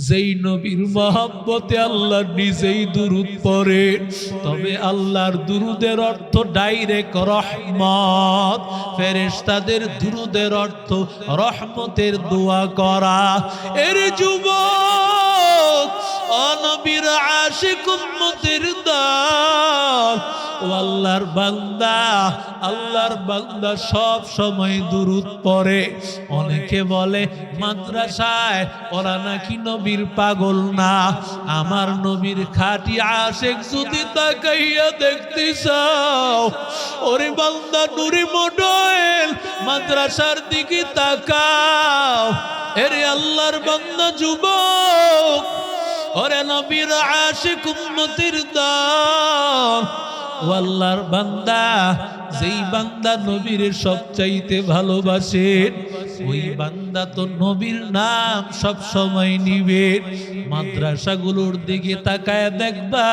যেই নবীর মহব্বতে আল্লাহ নিজেই দুরূদ পড়ে, তবে আল্লাহর দুরুদের অর্থ ডাইরেক্ট রহমত। ফেরেশতাদের দুরুদের অর্থ রহমতের দোয়া করা। এর যুবক, নবীর আশিক উম্মতের দল, ও আল্লাহর বান্দা, আল্লাহর বান্দা সব সময় দুরূদ পড়ে। অনেকে বলে মাদ্রাসায় ওরা নাকি নবীর পাগল না। আমার নবীর খাঁটি আশিক যদি তাকাইয়া দেখতে চাও, ওরে বান্দা নুরি মডেল মাদ্রাসার দিকে তাকাও। এরে আল্লাহর বান্দা যুবক, ওরে নবীর আশিক উম্মতের দল, ও আল্লাহর বান্দা, যেই বান্দা নবীর সবচাইতে ভালোবাসেন, ওই বান্দা তো নবীর নাম সব সময় নিবে। মাদ্রাসাগুলোর দিকে তাকায় দেখবা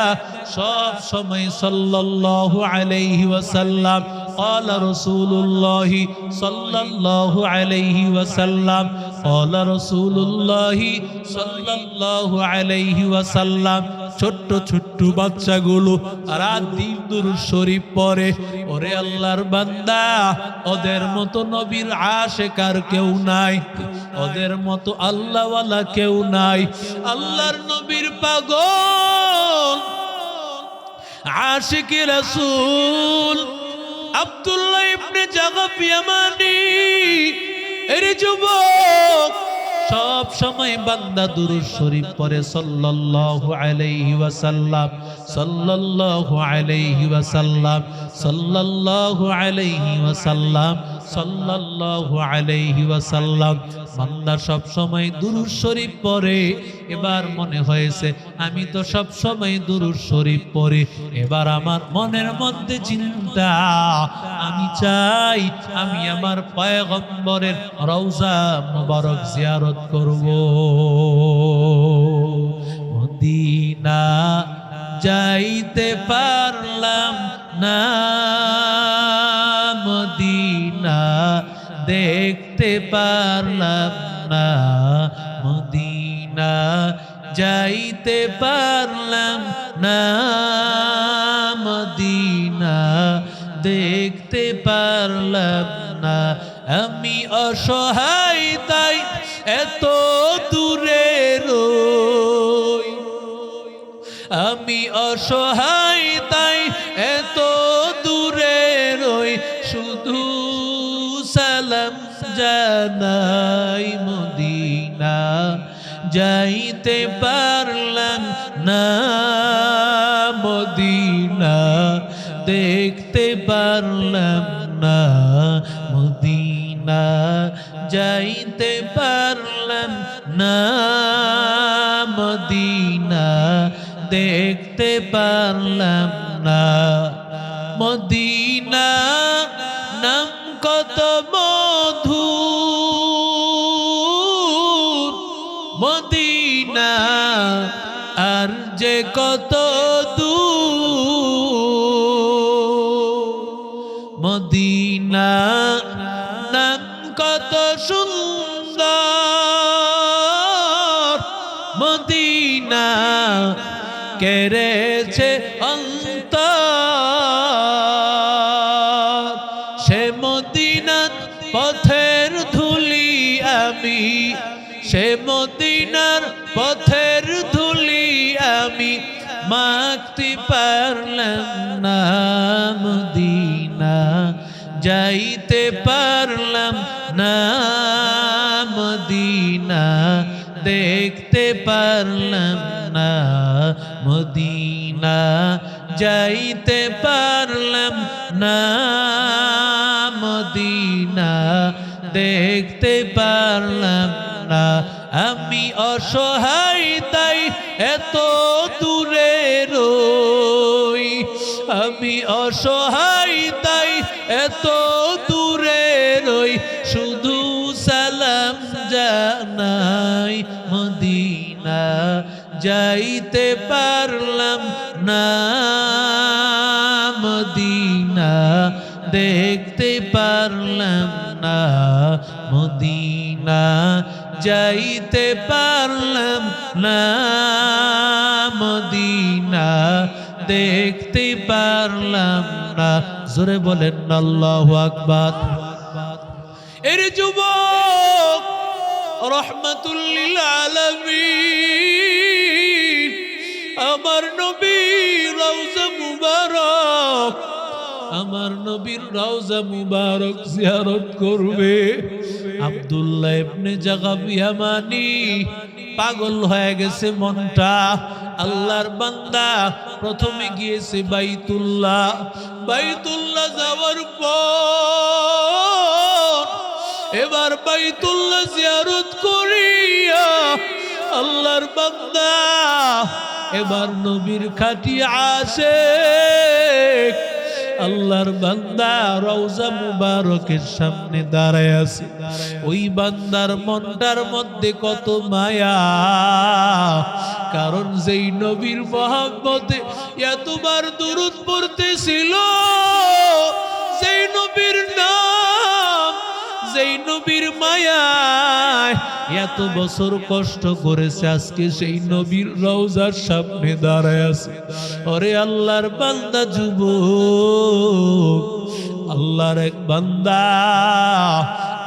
সব সময় সাল্লাল্লাহু আলাইহি ওয়াসাল্লাম, ক্বালা রাসূলুল্লাহ সাল্লাল্লাহু আলাইহি ওয়াসাল্লাম, ক্বালা রাসূলুল্লাহ সাল্লাল্লাহু আলাইহি ওয়াসাল্লাম। ছোট্ট ছোট্ট বাচ্চাগুলো রাত দিন দুরূদ শরীফ পড়ে। ওরে আল্লাহর বান্দা, ওদের মতো নবীর আশিক আর কেউ নাই, ওদের মতো আল্লাহওয়ালা কেউ নাই। আল্লাহর নবীর পাগল আশিক রাসূল আব্দুল্লাহ ইবনে জাগব ইয়ামানি। এর যুবক, সব সময় বান্দা দুরূদ শরীফ পড়ে সাল্লাল্লাহু আলাইহি ওয়াসাল্লাম, সাল্লাল্লাহু আলাইহি ওয়াসাল্লাম, সাল্লাল্লাহু আলাইহি ওয়াসাল্লাম, সাল্লাল্লাহু আলাইহি ওয়াসাল্লাম। বান্দা সব সময় দুরূদ শরীফ পড়ে। এবার মনে হয়েছে আমি তো সব সময় দুরূদ শরীফ পড়ি, এবার আমার মনের মধ্যে চিন্তা, আমি চাই আমি আমার পয়গম্বরের রওজা মুবারক জিয়ারত করব। মদিনা যাইতে পারলাম না, মদিনা দেখতে পারলাম না, মদিনা যাইতে পারলাম না, মদিনা দেখতে পারলাম না। আমি অসহায় তাই এত দূরে রই, আমি অসহায় তাই এত দূরে রই, শুধু সালাম জানাই। মদিনা যাইতে পারলাম না, মদিনা দেখতে পারলাম না, মদিনা যাইতে পারলাম না, মদিনা দেখতে পারলাম না। মদিনা নাম কত মধুর, মদিনা আর যে কত দূর, মদিনা নাম কত সুন্দর, মদিনা কেড়েছে অন্তর। সে মদিনার পথের ধুলি আমি, সে মদিনার পথের ধুলি আমি মাখতে পারলাম না, মদিনা যাইতে পারলাম না, মদিনা দেখতে পারলাম না, মদিনা যাইতে পারলাম না, মদিনা দেখতে পারলাম না। আমি অসহায় তাই এত দূরে রই, আমি অসহায় তাই এত দূরে রই, শুধু সালাম জানাই। মদিনা যাইতে পারলাম না, মদিনা দেখতে পারলাম না, মদিনা যাইতে পারলাম না মদিনা দেখতে পারলাম না। জোরে বলেন আল্লাহু আকবার। এর যুবক রহমাতুল লিল আলামিন আমার নবীর রওজা মুবারক, আমার নবীর রওজা মুবারক জিয়ারত করবে। আব্দুল্লাহ ইবনে জাগাব ইয়ামানি পাগল হয়ে গেছে মনটা। আল্লাহর বান্দা প্রথমে গিয়েছে বাইতুল্লাহ, বাইতুল্লাহ যাওয়ার পর এবার বাইতুল্লাহ জিয়ারত করিয়া আল্লাহর বান্দা এবার নবীর খাঁটি আশিক আল্লাহর বান্দা রওজা মুবারকের সামনে দাঁড়ায় আছে। ওই বান্দার মনটার মধ্যে কত মায়া, কারণ যেই নবীর মহব্বতে এতবার দুরূদ পড়তেছিল, যেই নবীর নাম, যেই নবীর মায়ায় এত বছর কষ্ট করেছে, আজকে সেই নবীর রওজার সামনে দাঁড়ায় আছে। ওরে আল্লাহর বান্দা যুবক, আল্লাহর এক বান্দা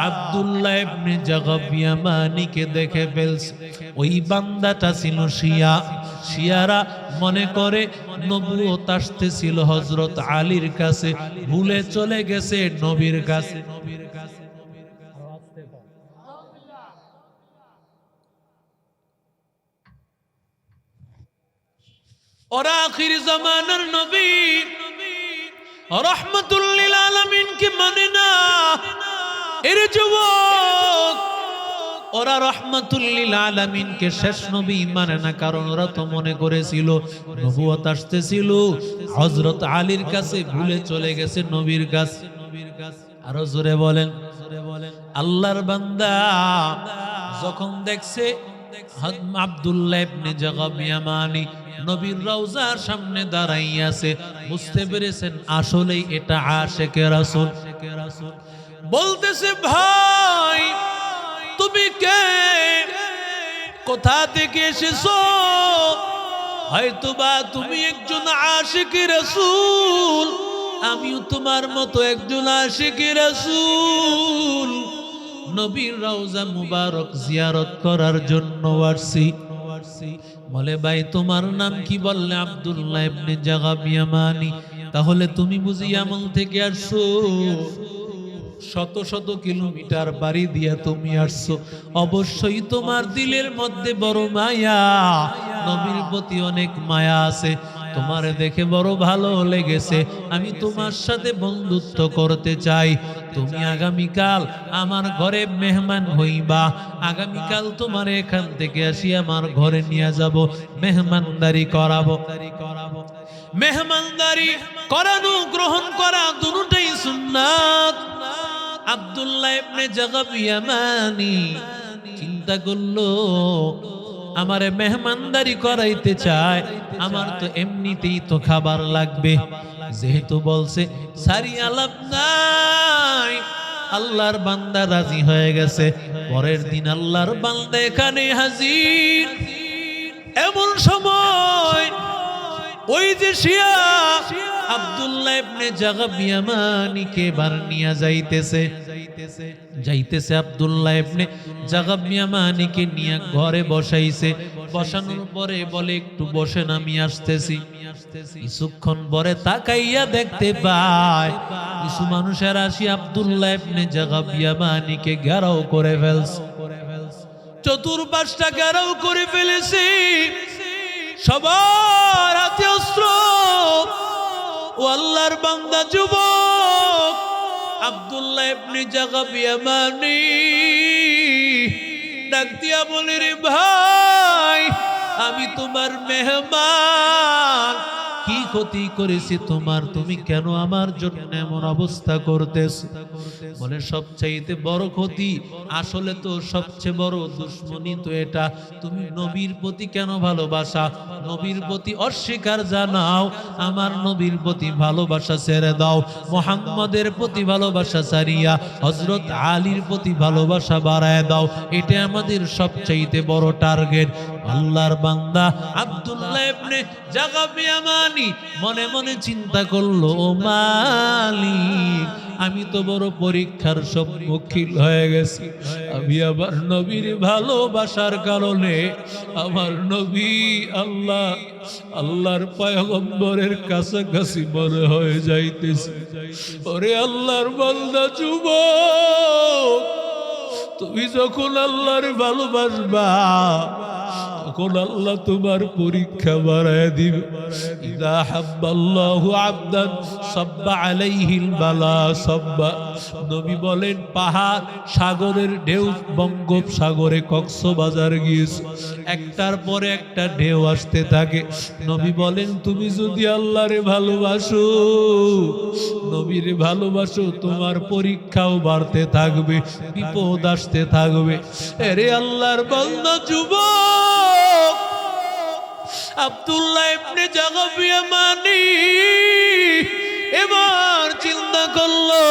আব্দুল্লাহ ইবনে জাগাব ইয়ামানিকে দেখে ফেলছে। ওই বান্দাটা ছিল শিয়া। শিয়ারা মনে করে নবুয়ত আসতেছিল হযরত আলীর কাছে, ভুলে চলে গেছে নবীর কাছে। ওরা আখির জামানার নবী রহমাতুল লিল আলামিনকে মানে না। এর যুবক ওরা রহমাতুল লিল আলামিনকে শেষ নবী মানে না, কারণ ওরা তো মনে করেছিল নবুয়ত আসতেছিল হযরত আলীর কাছে, ভুলে চলে গেছে নবীর কাছে। আরো জোরে বলেন। আল্লাহর বান্দা যখন দেখছে আব্দুল্লাহ ইবনে জাগাব ইয়ামানি নবীর রওজার সামনে দাঁড়াইয়া আছে, বুঝতে পেরেছেন আসলেই এটা আশিকে রাসূল। বলতেছে, ভাই তুমি কে, কোথা থেকে এসেছো? হয়তোবা তুমি একজন আশিকে রাসূল, আমিও তোমার মতো একজন আশিকে রাসূল। নবীর রওজা মুবারক জিয়ারত করার জন্য আসছি। বলে, ভাই তোমার নাম কি? বললে আব্দুল্লাহ ইবনে জাগাব ইয়ামানি। তাহলে তুমি বুঝি ইয়ামান থেকে আসছো? শত শত কিলোমিটার বাড়ি দিয়া তুমি আসছো, অবশ্যই তোমার দিলের মধ্যে বড় মায়া, নবীর প্রতি অনেক মায়া আছে। তোমার দেখে বড় ভালো লেগেছে, আমি তোমার সাথে বন্ধুত্ব করতে চাই। তুমি আগামীকাল আমার ঘরে মেহমান হইবা। আগামীকাল তোমার এখান থেকে আসি আমার ঘরে নিয়ে যাব, মেহমানদারি করাবো। মেহমানদারি করানো গ্রহণ করা দুটোই সুন্নাত। আব্দুল্লাহ ইবনে জাগাব ইয়ামানি চিন্তা করলো, আমারে মেহমানদারি করাইতে চায়, আমার তো এমনিতেই তো খাবার লাগবে। যেহেতু বলছে সারি আলাপ নাই, আল্লাহর বান্দা রাজি হয়ে গেছে। পরের দিন আল্লাহর বান্দা এখানে হাজির। এমন সময় ওই যে শিয়া আব্দুল্লাহ ইবনে জাগাব ইয়ামানিকে বার নিয়ে যাইতেছে আব্দুল্লাহ ইবনে জাগাব ইয়ামানিকে নিয়ে ঘরে বসাইছে। বসানোর পরে বলে, একটু বসেন, আমি আসতেছি। কিছুক্ষণ পরে তাকাইয়া দেখতে পায় কিছু মানুষের আসি আব্দুল্লাহ ইবনে জাগাব ইয়ামানিকে ঘেরাও করে ফেলছে। চতুর্পাশটা ঘেরাও করে ফেলেছে, সবার হাতে অস্ত্র। ও আল্লাহর বান্দা যুবক আব্দুল্লাহ ইবনে জাগাব ইয়ামানি ডাক দিয়া বলে, রে ভাই, আমি তোমার মেহমান, কি ক্ষতি করেছি তোমার? তুমি কেন আমার জন্য এমন অবস্থা করতেছো? বলে, সবচাইতে বড় ক্ষতি, আসলে তো সবচেয়ে বড় দুশ্মনী তো এটা। তুমি নবীর প্রতি কেন ভালোবাসা, নবীর প্রতি অস্বীকার জানাও, আমার নবীর প্রতি ভালোবাসা ছেড়ে দাও, মুহাম্মদের প্রতি ভালোবাসা ছাড়িয়া হযরত আলীর প্রতি ভালোবাসা বাড়ায় দাও। এটা আমাদের সবচাইতে বড় টার্গেট। আল্লাহর বান্দা আব্দুল্লাহ ইবনে জাগাব ইয়ামানি মনে মনে চিন্তা করলো, ও মালিক, আমি তো বড় পরীক্ষার সম্মুখীন হয়ে গেছি। আমি আমার নবীর ভালোবাসার কারণে আমার নবী আল্লাহর পয়গম্বরের কাছাকাছি মনে হয়ে যাইতেছে। ওরে আল্লাহর বান্দা যুবক, তুমি যখন আল্লাহর ভালোবাসবা তখন আল্লাহ তোমার পরীক্ষা বাড়ায় দিবে। ইযা হাব্বাল্লাহু আবদান সাব্বা আলাইহিল বালা সাব্বা। নবী বলেন, পাহাড় সাগরের ঢেউ, বঙ্গোপসাগরে কক্সবাজার গিয়েছে, একটার পরে একটা ঢেউ আসতে থাকে। নবী বলেন, তুমি যদি আল্লাহরে ভালোবাসো, নবীরে ভালোবাসো, তোমার পরীক্ষাও বাড়তে থাকবে, বিপদ আসতে থাকবে। এরে আল্লাহর বান্দা যুবক, আব্দুল্লাহ ইবনে জাগাব ইয়ামানি এবার চিন্তা করলো,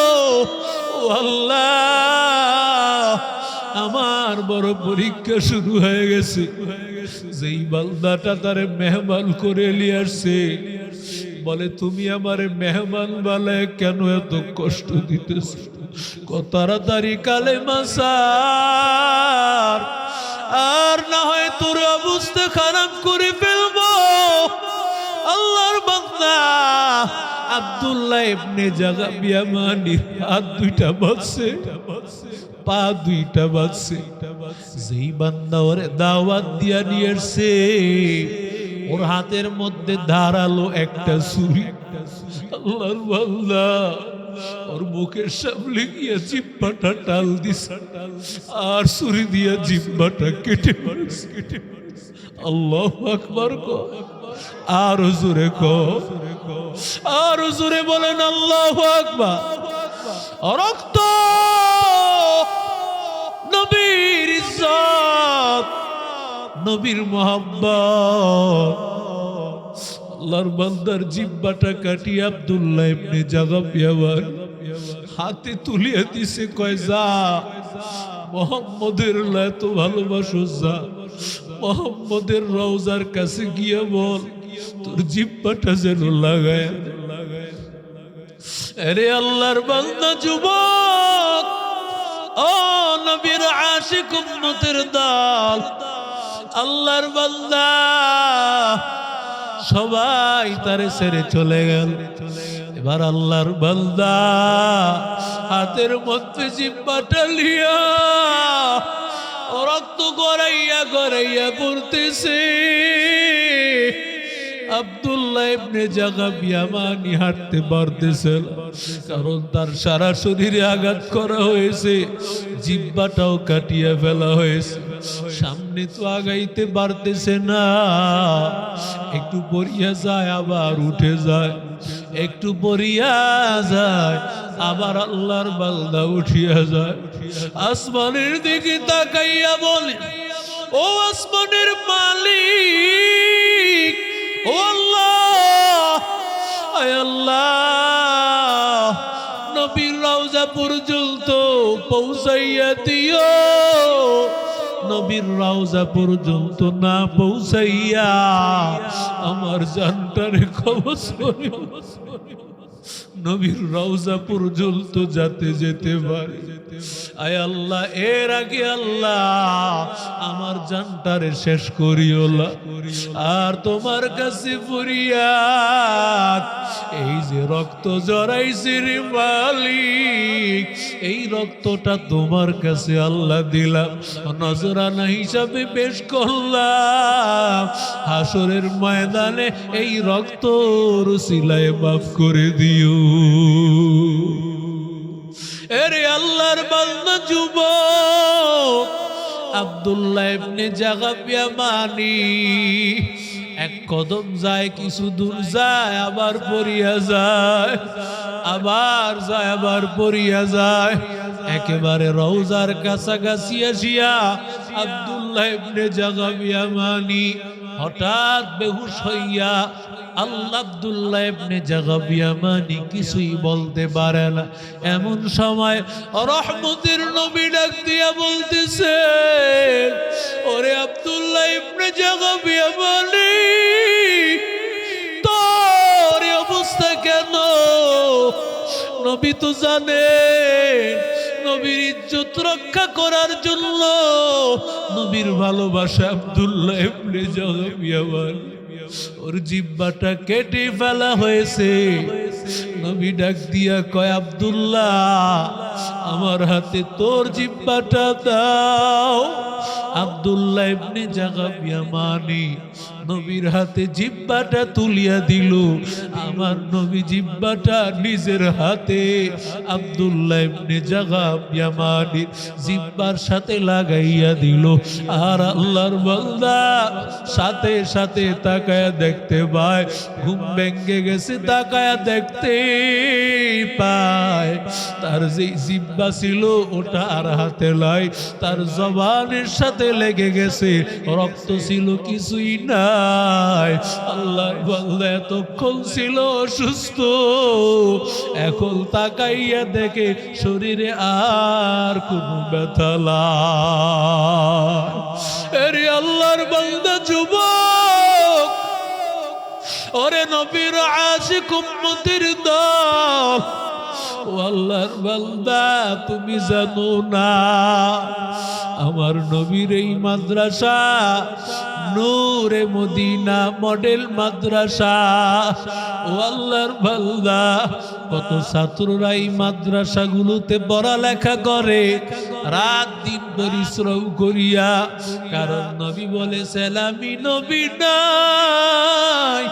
ও আল্লাহ, আমার বড় পরীক্ষা শুরু হয়ে গেছে। যেই বান্দাটা তারে মেহমান করে নিয়ে আসছে, বলে তুমি আমারে মেহমান বানায় কেন এত কষ্ট দিতেছ? তাড়াতাড়ি কালেমা ছাড়, আর না হয় তোর অবস্থা খারাপ করে ফেলবো। আল্লাহর বান্দা আব্দুল্লাহ ইবনে জাগাব ইয়ামানি হাত দুইটা বাজছে, পা দুইটা বাজছে। যেই বান্দা ওরে দাওয়াত দিয়া নিয়ে আসছে, ওর হাতের মধ্যে ধারালো একটা ছুরি। আল্লাহর বান্দা ওর মুখের সামনে গিয়ে জিহ্বাটা টাল দিছে, আর ছুরি দিয়া জিহ্বাটা কেটে মারছে। আল্লাহু আকবার কো, আর জোরে কো, আর জোরে বলেন আল্লাহু আকবার। রক্ত নবীর ইজ্জত, নবীর মোহাব্বত। আল্লাহর বান্দার জিহ্বাটা কাটিয়ে আব্দুল্লাহ ইবনে জাগাব ইয়ামানি হাতে তুলিয়ে দিছে, কয় যা, মুহাম্মদের এত ভালোবাসো, যা মুহাম্মদের রওজার কাছে গিয়ে বল তোর জিহ্বাটা যেন লাগায়। আরে আল্লাহর বান্দা যুবক, ও নবীর আশিক উম্মতের দল, আল্লাহর বান্দা সবাই তারে ছেড়ে চলে গেল। এবার আল্লাহর বান্দা হাতের মধ্যে জিহ্বাটা লিয়া রক্ত গড়াইয়া গড়াইয়া পড়তেছে। আব্দুল্লাহ ইবনে জাগাব ইয়ামানি হাঁটতে পারতেছে না, কারণ তার সারা শরীরে আঘাত করা হয়েছে, জিহ্বাটাও কাটিয়ে ফেলা হয়েছে। সামনে তো আগাইতে পারতেছে না, একটু পড়িয়া যায় আবার উঠে যায়, একটু পড়িয়া যায় আবার আল্লাহর বান্দা উঠিয়া যায়। আসমানের দিকে তাকাইয়া বলে, ও আসমানের মালিক, ও আল্লাহ, আয় আল্লাহ, নবীর রওজা পর্যন্ত পৌঁছাইয়া দিও। নবীর রওজা পর্যন্ত না পৌঁছাইয়া আমার জানটারে কবজ করিও। নবীর রওজা পর্যন্ত যাতে যেতে পারে। আয় আল্লাহ, এর আগে আল্লাহ আমার জানটারে শেষ করিও না। আর তোমার কাছে ফরিয়াদ, এই যে রক্ত জড়াইছে রে মালিক, এই রক্তটা তোমার কাছে আল্লাহ দিলাম, নজরানা হিসাবে পেশ করলাম। হাসরের ময়দানে এই রক্ত রসিলায় মাফ করে দিও। এরে আল্লাহর বান্দা যুবক, আব্দুল্লাহ ইবনে জাগাব ইয়ামানি এক কদম যায়, কিছু দূর যায়, আবার পড়িয়া যায়, আবার যায়, আবার পড়িয়া যায়। একেবারে রওজার কাছাকাছি আসিয়া আব্দুল্লাহ ইবনে জাগাব ইয়ামানি হঠাৎ বেহুশ হইয়া আব্দুল্লাহ ইবনে জাগাব ইয়ামানি কিছুই বলতে পারে না। এমন সময় রহমতের নবী ডাক দিয়া বলতেছে, ওরে আব্দুল্লাহ ইবনে জাগাব ইয়ামানি, তোর এই অবস্থা কেন? নবী তো জানে নবীর ইজ্জত রক্ষা করার জন্য নবীর ভালোবাসা আব্দুল্লাহ ইবনে জাগাব ইয়ামানি ওর জিহ্বাটা কেটে ফেলা হয়েছে। নবী ডাক দিয়া কয়, আব্দুল্লাহ আমার হাতে তোর জিহ্বাটা দাও। আব্দুল্লাহ ইবনে জাগাব ইয়ামানি নবীর হাতে জিহ্বাটা তুলিয়া দিল। আমার নবী জিহ্বাটা নিজের হাতে আব্দুল্লাহ ইবনে জাগাব ইয়ামানির জিহ্বার সাথে লাগাইয়া দিল। আর আল্লাহর বান্দা সাথে সাথে তাকায়া দেখতে পায়, ঘুম ভেঙে গেছে, তাকায়া দেখতে পায় তার যে জিহ্বা ছিল ওটা আর হাতে লাই, তার জবানের সাথে লেগে গেছে, রক্ত ছিল কিছুই নাই। আল্লাহর বান্দা এতক্ষণ ছিল অসুস্থ, এখন তাকাইয়া দেখে শরীরে আর কোনো ব্যথা নাই। আরে আল্লাহর বান্দা যুবক, ওরে নবীর আশিক উম্মতের দল, ও আল্লাহর বান্দা তুমি জানো না আমার নবীর এই মাদ্রাসা নূরে মদিনা মডেল মাদ্রাসা, ও আল্লাহর বান্দা কত ছাত্ররা এই মাদ্রাসাগুলোতে পড়ালেখা করে রাত দিন পরিশ্রম করিয়া। কারণ নবী বলেছেন আমি নবী নাই,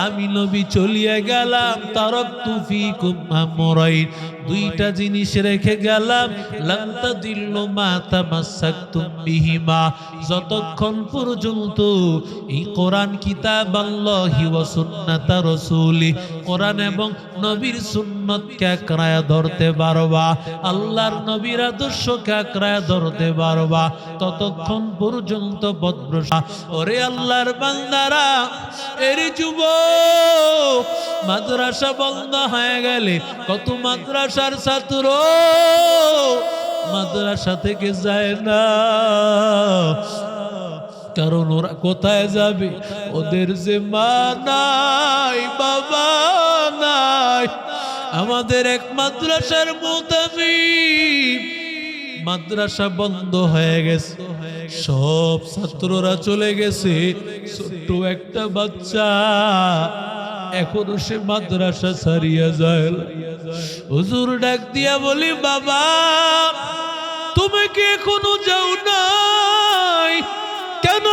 আমি নবী চলিয়া গেলাম, তারাকতু ফীকুম আমরাইন, দুইটা জিনিস রেখে গেলাম, লান তাদিল্লু মা তামাসসাকতুম বিহিমা, যতক্ষণ পর্যন্ত এই কোরআন কিতাব আল্লাহি ওয়া সুন্নাত রাসূলি, কোরআন এবং নবীর সুন্নতকে আঁকড়ায়া ধরতে পারবা, আল্লাহর নবীর আদর্শকে আঁকড়ায়া ধরতে পারবা, ততক্ষণ পর্যন্ত বদভ্রষ্ট। ওরে আল্লাহর বান্দারা, এর যুবক মাদ্রাসা বন্ধ হয়ে গেলে কত মাদ্রাসার ছাত্র মাদ্রাসা থেকে যায় না, কারণ ওরা কোথায় যাবে? ওদের যে মা নাই, বাবা নাই। আমাদের এক মাদ্রাসার মুতামিম, মাদ্রাসা বন্ধ হয়ে গেছে, সব ছাত্ররা চলে গেছে, ছোট্ট একটা বাচ্চা এখনো সে মাদ্রাসা ছাড়িয়া যায়। হুজুর ডাক দিয়া বলি, বাবা তুমি কি এখনো যাও নাই? কেন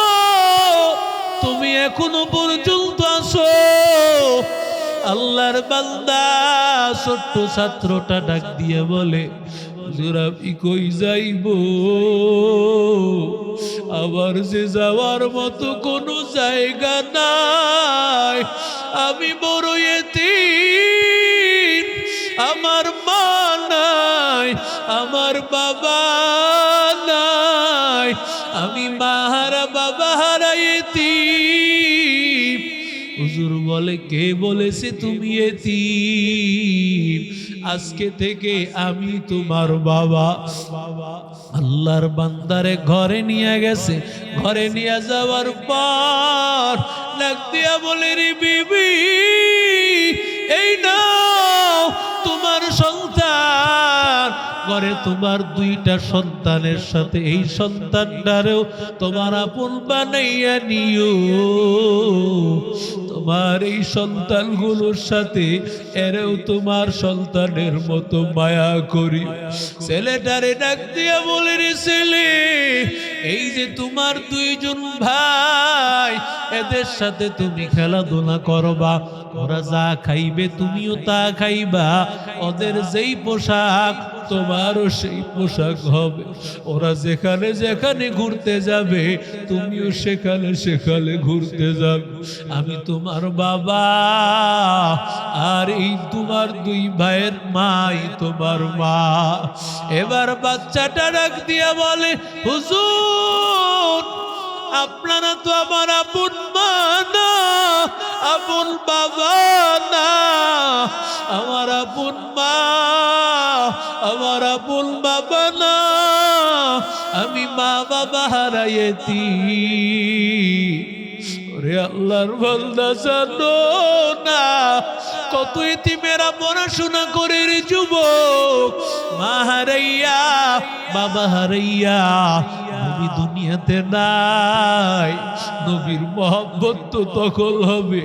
তুমি এখনো পর্যন্ত আসো? আল্লাহর বান্দা ছোট্ট ছাত্রটা ডাক দিয়ে বলে, হুজুর আমি কই যাইব? আবার যে যাওয়ার মতো কোনো জায়গা নাই, আমি বড় এতিম, আমার মা নাই, আমার বাবা নাই, আমি মা হারা বাবা হারা এতিম। হুজুর বলে, কে বলেছে তুমি এতিম? আজকে থেকে আমি তোমার বাবা। আল্লাহর বান্দারে ঘরে নিয়ে গেছে, ঘরে নিয়ে যাওয়ার পর ডাক দিয়া বলে, রে বিবি এই নাও তোমার সন্তান। ঘরে তোমার দুইটা সন্তানের সাথে এই সন্তানটারেও তোমার আপন বানাইয়া নিও। তোমার এই সন্তানগুলোর সাথে এরেও তোমার সন্তানের মতো মায়া করি। ছেলেটারে ডাক দিয়া বলে, রে ছেলে, এই যে তোমার দুইজন ভাই, এদের সাথে তুমি খেলাধুলা করবা, ওরা যা খাইবে তুমিও তা খাইবা, ওদের যেই পোশাক তোমারও সেই পোশাক হবে। ওরা যেখানে যেখানে ঘুরতে যাবে তুমিও সেখানে সেখানে ঘুরতে যাবে। আমি তোমার বাবা, আর এই তোমার দুই ভাইয়ের মাই তোমার মা। এবার বাচ্চাটা ডাক দিয়া বলে, হুজুর আপনারা তো আমার আপন মা না, আপন বাবা না, আমার আপন মা, আমার আপন বাবা না, আমি মা বাবা হারাইছি। ওরে আল্লাহর বান্দা জানো না কত এতিমেরা পড়াশোনা করে রে যুবক, মা হারাইয়া বাবা হারাইয়া নবী দুনিয়াতে নাই। নবীর মহব্বত তো তখন হবে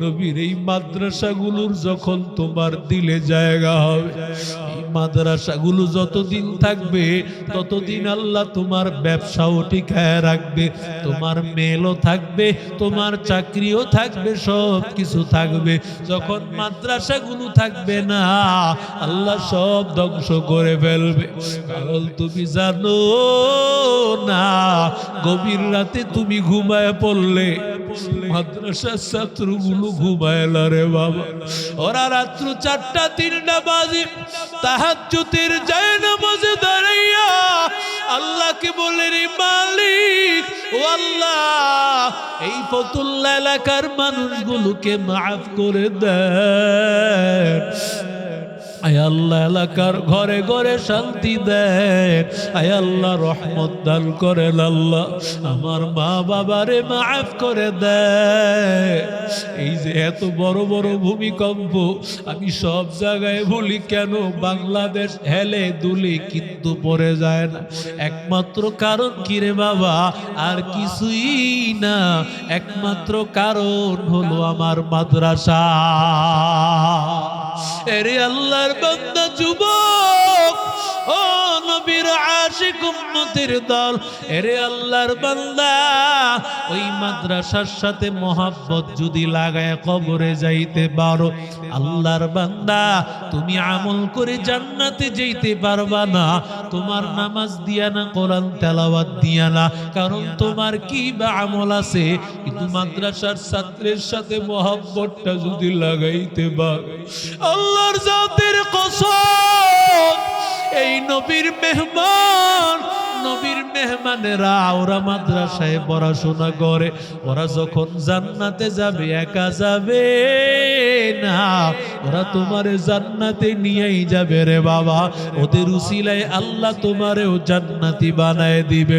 নবীর এই মাদ্রাসাগুলোর যখন তোমার দিলে জায়গা হবে। এই মাদ্রাসাগুলো যতদিন থাকবে ততদিন আল্লাহ তোমার ব্যবসাও টিকায় রাখবে, তোমার মেলও থাকবে, তোমার চাকরিও থাকবে, সব কিছু থাকবে। যখন মাদ্রাসাগুলো থাকবে না আল্লাহ সব ধ্বংস করে ফেলবে। কারণ তুমি জানো না গভীর রাতে তুমি ঘুমায় পড়লে মাদ্রাসার ছাত্রগুলো ঘুমায় না রে বাবা। ওরা রাত্র 4টা 3টা বাজে তাহাজ্জুদের যায় নামাজে দাঁড়াইয়া আল্লাহকে বলে, রে মালিক ও আল্লাহ এই ফতুল্লা এলাকার মানুষগুলোকে মাফ করে দেন। আয় আল্লাহ এলাকার ঘরে ঘরে শান্তি দেন, আয় আল্লাহ রহমত দান করেন, আল্লাহ আমার মা বাবারে মাফ করে দেন। এই যে এত বড় বড় ভূমিকম্প আমি সব জায়গায় বলি কেন বাংলাদেশ হেলে দুলি কিন্তু পড়ে যায় না, একমাত্র কারণ কি রে বাবা? আর কিছুই না, একমাত্র কারণ হলো আমার মাদ্রাসা। এরে আল্লাহর বান্দা যুবক, ও নবীর আশিক উম্মতের দল, এরে আল্লাহর বান্দা ওই মাদ্রাসার সাথে মহব্বত যদি লাগায় কবরে যাইতে পারো, আল্লাহর বান্দা তুমি আমল করে জান্নাতে যাইতে পারবা না। তোমার নামাজ দিয়া না, কোরআন তেলাওয়াত দিয়া না, কারণ তোমার কি বা আমল আছে, কিন্তু মাদ্রাসার ছাত্রের সাথে মহব্বতটা যদি লাগাইতে পারো, আল্লাহর জাতের কসম এই নবীর মেহমান, নবীর মেহমানেরা ওরা মাদ্রাসায় পড়াশোনা করে, ওরা যখন জান্নাতে যাবে একা যাবে না, ওরা তোমারে জান্নাতে নিয়েই যাবে রে বাবা। ওদের উসিলায় আল্লাহ তোমারেও জান্নাতি বানায় দিবে।